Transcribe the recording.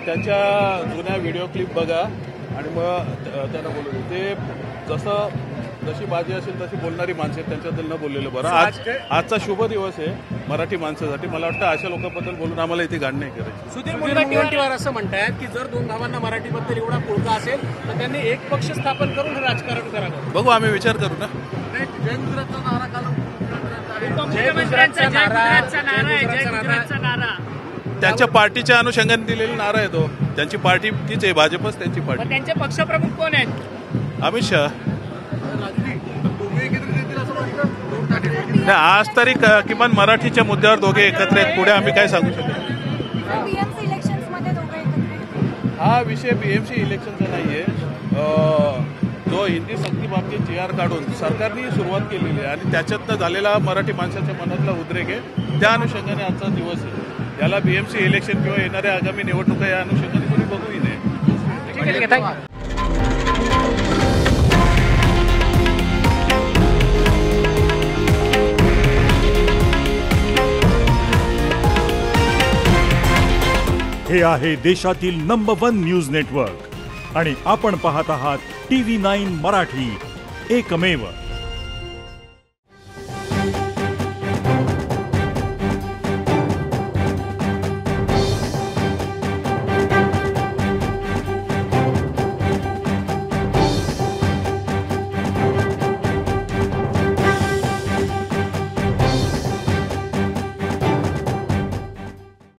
त्यांच्या जुन्या video clip बघा आणि मग त्यांना बोलू. ते जशी बाजी असेल तशी बोलणारी माणसं आहेत, त्यांच्याबद्दल न बोललेलं बरं. आजचा शुभ दिवस आहे मराठी माणसासाठी. मला वाटतं अशा लोकांबद्दल बोलून आम्हाला इथे गाण नाही करायची. सुधीर मुनगंटीवार असं म्हणतायत की जर दोन भावांना मराठीबद्दल एवढा पुळका असेल तर त्यांनी एक पक्ष स्थापन करून राजकारण करावं. बघू, आम्ही विचार करू ना. जय गुजरातचा नारा त्यांच्या पार्टीच्या अनुषंगाने दिलेला नारा आहे तो. त्यांची पार्टी तीच आहे, भाजपच त्यांची पार्टी. त्यांचे पक्षप्रमुख कोण आहेत? अमित शहा. आज तरी किमान मराठीच्या मुद्द्यावर दोघे एकत्र आहेत. पुढे आम्ही काय सांगू शकतो. हा विषय बीएमसी इलेक्शनचा नाहीये. जो हिंदी सक्ती बाबतीत GR काढून सरकारने सुरुवात केलेली आहे आणि त्याच्यातनं झालेला मराठी माणसाच्या मनातला उद्रेक आहे, त्या अनुषंगाने आजचा दिवस आहे. याला बीएमसी इलेक्शन किंवा येणाऱ्या आगामी निवडणुका या अनुषंगाने कोणी बघूही नये. हे आहे देशातील नंबर 1 न्यूज नेटवर्क आणि आपण पाहत आहात TV9 मराठी, एकमेव.